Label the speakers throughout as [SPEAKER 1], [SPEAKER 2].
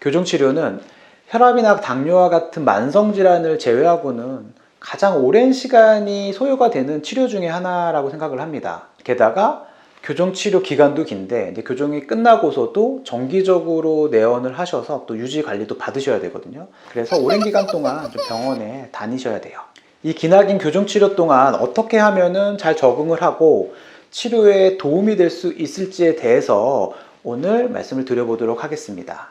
[SPEAKER 1] 교정치료는 혈압이나 당뇨와 같은 만성질환을 제외하고는 가장 오랜 시간이 소요가 되는 치료 중에 하나라고 생각을 합니다. 게다가 교정치료 기간도 긴데 이제 교정이 끝나고서도 정기적으로 내원을 하셔서 또 유지 관리도 받으셔야 되거든요. 그래서 오랜 기간 동안 좀 병원에 다니셔야 돼요. 이 기나긴 교정치료 동안 어떻게 하면은 잘 적응을 하고 치료에 도움이 될 수 있을지에 대해서 오늘 말씀을 드려보도록 하겠습니다.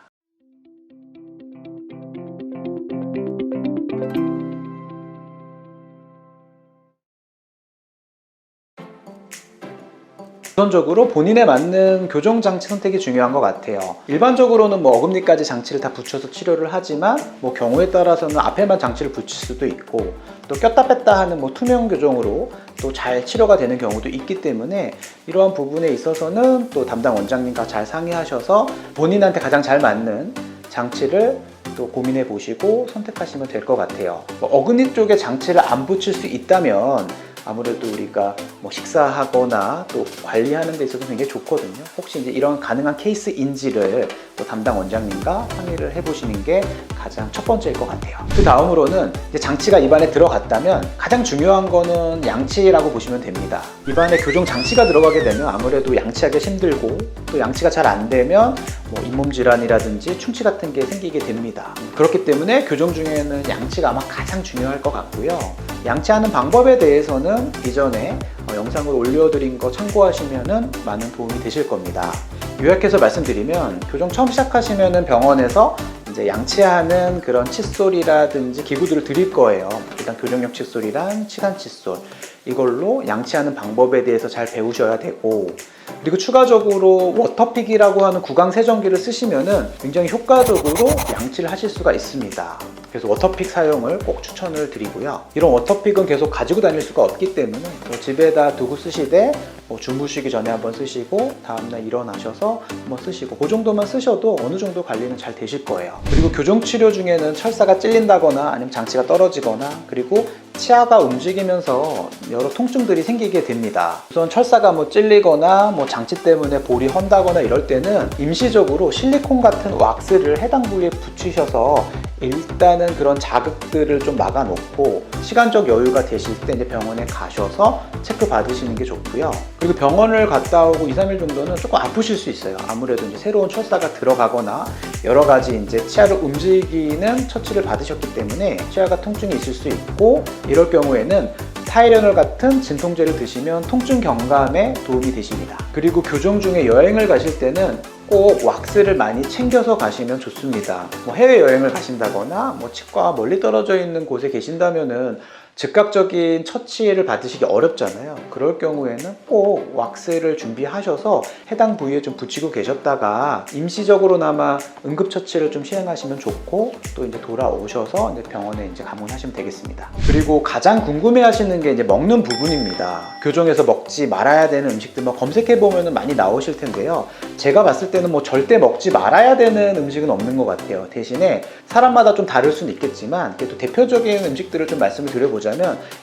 [SPEAKER 1] 우선적으로 본인에 맞는 교정장치 선택이 중요한 것 같아요. 일반적으로는 어금니까지 장치를 다 붙여서 치료를 하지만 경우에 따라서는 앞에만 장치를 붙일 수도 있고 또 꼈다 뺐다 하는 투명 교정으로 또 잘 치료가 되는 경우도 있기 때문에 이러한 부분에 있어서는 또 담당 원장님과 잘 상의하셔서 본인한테 가장 잘 맞는 장치를 또 고민해 보시고 선택하시면 될 것 같아요. 어금니 쪽에 장치를 안 붙일 수 있다면 아무래도 우리가 식사하거나 또 관리하는 데 있어서 굉장히 좋거든요. 혹시 이제 이런 가능한 케이스인지를 또 담당 원장님과 상의를 해보시는 게 가장 첫 번째일 것 같아요. 그 다음으로는 이제 장치가 입안에 들어갔다면 가장 중요한 거는 양치라고 보시면 됩니다. 입안에 교정 장치가 들어가게 되면 아무래도 양치하기 힘들고 또 양치가 잘 안 되면 잇몸 질환이라든지 충치 같은 게 생기게 됩니다. 그렇기 때문에 교정 중에는 양치가 아마 가장 중요할 것 같고요. 양치하는 방법에 대해서는 이전에 영상을 올려드린 거 참고하시면 많은 도움이 되실 겁니다. 요약해서 말씀드리면 교정 처음 시작하시면 병원에서 이제 양치하는 그런 칫솔이라든지 기구들을 드릴 거예요. 일단 교정용 칫솔이랑 치간 칫솔, 이걸로 양치하는 방법에 대해서 잘 배우셔야 되고, 그리고 추가적으로 워터픽이라고 하는 구강 세정기를 쓰시면은 굉장히 효과적으로 양치를 하실 수가 있습니다. 그래서 워터픽 사용을 꼭 추천을 드리고요. 이런 워터픽은 계속 가지고 다닐 수가 없기 때문에 집에다 두고 쓰시되 주무시기 전에 한번 쓰시고 다음날 일어나셔서 한번 쓰시고 그 정도만 쓰셔도 어느 정도 관리는 잘 되실 거예요. 그리고 교정치료 중에는 철사가 찔린다거나 아니면 장치가 떨어지거나 그리고 치아가 움직이면서 여러 통증들이 생기게 됩니다. 우선 철사가 찔리거나 장치 때문에 볼이 헌다거나 이럴 때는 임시적으로 실리콘 같은 왁스를 해당 부위에 붙이셔서 일단은 그런 자극들을 좀 막아놓고 시간적 여유가 되실 때 이제 병원에 가셔서 체크 받으시는 게 좋고요. 그리고 병원을 갔다 오고 2, 3일 정도는 조금 아프실 수 있어요. 아무래도 이제 새로운 철사가 들어가거나 여러 가지 이제 치아를 움직이는 처치를 받으셨기 때문에 치아가 통증이 있을 수 있고, 이럴 경우에는 타이레놀 같은 진통제를 드시면 통증 경감에 도움이 되십니다. 그리고 교정 중에 여행을 가실 때는 꼭 왁스를 많이 챙겨서 가시면 좋습니다. 해외여행을 가신다거나 치과가 멀리 떨어져 있는 곳에 계신다면은 즉각적인 처치를 받으시기 어렵잖아요. 그럴 경우에는 꼭 왁스를 준비하셔서 해당 부위에 좀 붙이고 계셨다가 임시적으로나마 응급처치를 좀 시행하시면 좋고, 또 이제 돌아오셔서 이제 병원에 이제 방문하시면 되겠습니다. 그리고 가장 궁금해 하시는 게 이제 먹는 부분입니다. 교정에서 먹지 말아야 되는 음식들 검색해 보면 많이 나오실 텐데요. 제가 봤을 때는 절대 먹지 말아야 되는 음식은 없는 것 같아요. 대신에 사람마다 좀 다를 수는 있겠지만 그래도 대표적인 음식들을 좀 말씀을 드려보자면,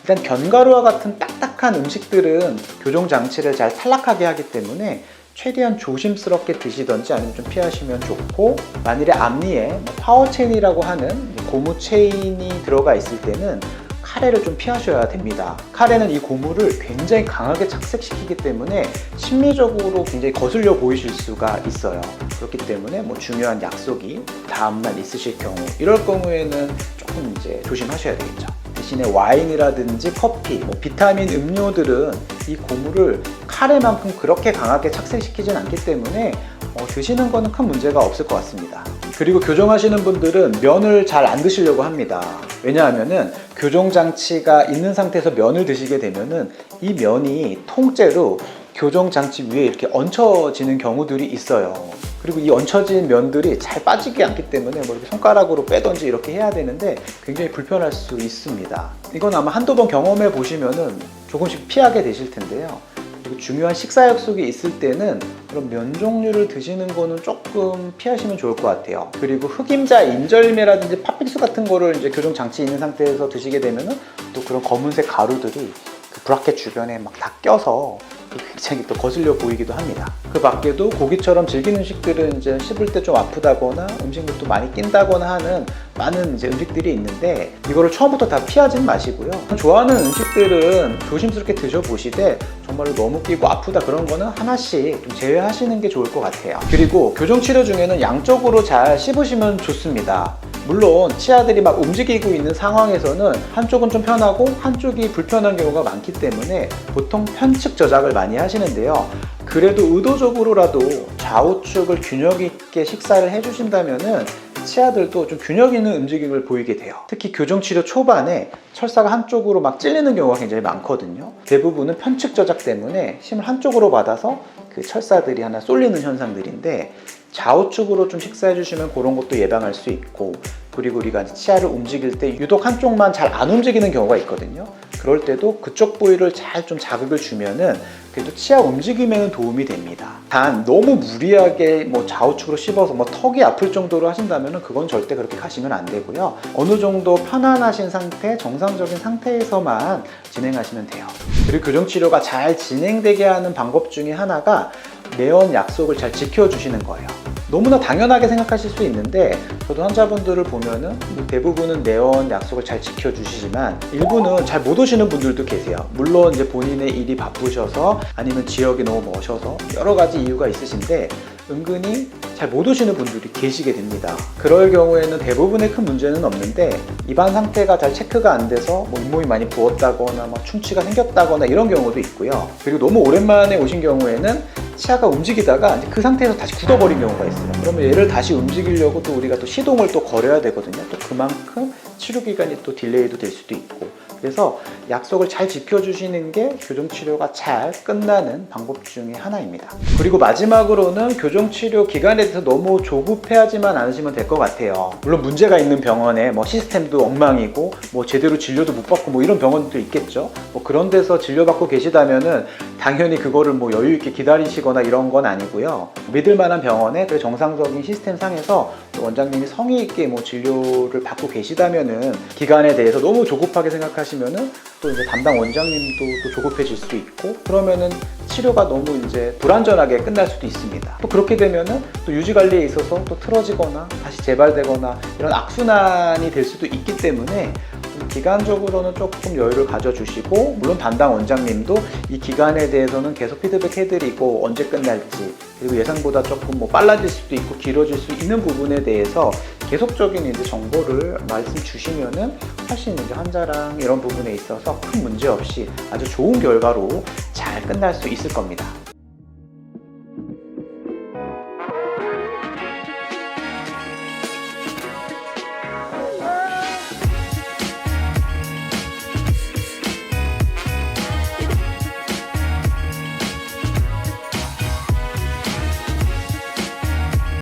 [SPEAKER 1] 일단 견과류와 같은 딱딱한 음식들은 교정 장치를 잘 탈락하게 하기 때문에 최대한 조심스럽게 드시던지 아니면 좀 피하시면 좋고, 만일에 앞니에 파워체인이라고 하는 고무 체인이 들어가 있을 때는 카레를 좀 피하셔야 됩니다. 카레는 이 고무를 굉장히 강하게 착색시키기 때문에 심리적으로 굉장히 거슬려 보이실 수가 있어요. 그렇기 때문에 중요한 약속이 다음날 있으실 경우, 이럴 경우에는 조금 이제 조심하셔야 되겠죠. 대신에 와인이라든지 커피, 비타민 음료들은 이 고무를 카레만큼 그렇게 강하게 착색시키진 않기 때문에 드시는 거는 큰 문제가 없을 것 같습니다. 그리고 교정하시는 분들은 면을 잘 안 드시려고 합니다. 왜냐하면은 교정장치가 있는 상태에서 면을 드시게 되면은 이 면이 통째로 교정장치 위에 이렇게 얹혀지는 경우들이 있어요. 그리고 이 얹혀진 면들이 잘 빠지지 않기 때문에 이렇게 손가락으로 빼든지 이렇게 해야 되는데 굉장히 불편할 수 있습니다. 이건 아마 한두 번 경험해 보시면은 조금씩 피하게 되실 텐데요. 그리고 중요한 식사 약속이 있을 때는 그런 면 종류를 드시는 거는 조금 피하시면 좋을 것 같아요. 그리고 흑임자, 인절미라든지 팥빙수 같은 거를 이제 교정 장치 있는 상태에서 드시게 되면은 또 그런 검은색 가루들이 그 브라켓 주변에 다 껴서 굉장히 또 거슬려 보이기도 합니다. 그 밖에도 고기처럼 질긴 음식들은 이제 씹을 때 좀 아프다거나 음식물도 많이 낀다거나 하는 많은 이제 음식들이 있는데 이거를 처음부터 다 피하진 마시고요. 좋아하는 음식들은 조심스럽게 드셔보시되 정말로 너무 끼고 아프다 그런 거는 하나씩 좀 제외하시는 게 좋을 것 같아요. 그리고 교정치료 중에는 양쪽으로 잘 씹으시면 좋습니다. 물론 치아들이 막 움직이고 있는 상황에서는 한쪽은 좀 편하고 한쪽이 불편한 경우가 많기 때문에 보통 편측 저작을 많이 하시는데요. 그래도 의도적으로라도 좌우측을 균형 있게 식사를 해주신다면은 치아들도 좀 균형 있는 움직임을 보이게 돼요. 특히 교정치료 초반에 철사가 한쪽으로 막 찔리는 경우가 굉장히 많거든요. 대부분은 편측 저작 때문에 힘을 한쪽으로 받아서 그 철사들이 하나 쏠리는 현상들인데 좌우측으로 좀 식사해 주시면 그런 것도 예방할 수 있고, 그리고 우리가 치아를 움직일 때 유독 한쪽만 잘 안 움직이는 경우가 있거든요. 그럴 때도 그쪽 부위를 잘 좀 자극을 주면은 그래도 치아 움직임에는 도움이 됩니다. 단 너무 무리하게 뭐 좌우측으로 씹어서 뭐 턱이 아플 정도로 하신다면은 그건 절대 그렇게 하시면 안 되고요. 어느 정도 편안하신 상태, 정상적인 상태에서만 진행하시면 돼요. 그리고 교정치료가 잘 진행되게 하는 방법 중에 하나가 내원 약속을 잘 지켜주시는 거예요. 너무나 당연하게 생각하실 수 있는데 저도 환자분들을 보면은 대부분은 내원 약속을 잘 지켜주시지만 일부는 잘 못 오시는 분들도 계세요. 물론 이제 본인의 일이 바쁘셔서 아니면 지역이 너무 머셔서 여러 가지 이유가 있으신데 은근히 잘 못 오시는 분들이 계시게 됩니다. 그럴 경우에는 대부분의 큰 문제는 없는데 입안 상태가 잘 체크가 안 돼서 뭐 잇몸이 많이 부었다거나 뭐 충치가 생겼다거나 이런 경우도 있고요. 그리고 너무 오랜만에 오신 경우에는 치아가 움직이다가 이제 그 상태에서 다시 굳어버린 경우가 있어요. 그러면 얘를 다시 움직이려고 또 우리가 또 시동을 또 걸어야 되거든요. 또 그만큼 치료 기간이 또 딜레이도 될 수도 있고, 그래서 약속을 잘 지켜주시는 게 교정치료가 잘 끝나는 방법 중에 하나입니다. 그리고 마지막으로는 교정치료 기간에 대해서 너무 조급해하지만 않으시면 될 것 같아요. 물론 문제가 있는 병원에 뭐 시스템도 엉망이고 뭐 제대로 진료도 못 받고 뭐 이런 병원도 있겠죠. 뭐 그런 데서 진료받고 계시다면은 당연히 그거를 뭐 여유 있게 기다리시거나 이런 건 아니고요. 믿을 만한 병원에 그 정상적인 시스템 상에서 원장님이 성의 있게 뭐 진료를 받고 계시다면은 기간에 대해서 너무 조급하게 생각하시면은 또 이제 담당 원장님도 또 조급해질 수 있고, 그러면은 치료가 너무 이제 불안전하게 끝날 수도 있습니다. 또 그렇게 되면은 또 유지 관리에 있어서 또 틀어지거나 다시 재발되거나 이런 악순환이 될 수도 있기 때문에 기간적으로는 조금 여유를 가져주시고, 물론 담당 원장님도 이 기간에 대해서는 계속 피드백 해드리고 언제 끝날지, 그리고 예상보다 조금 뭐 빨라질 수도 있고 길어질 수 있는 부분에 대해서 계속적인 이제 정보를 말씀 주시면은 훨씬 이제 환자랑 이런 부분에 있어서 큰 문제 없이 아주 좋은 결과로 잘 끝날 수 있을 겁니다.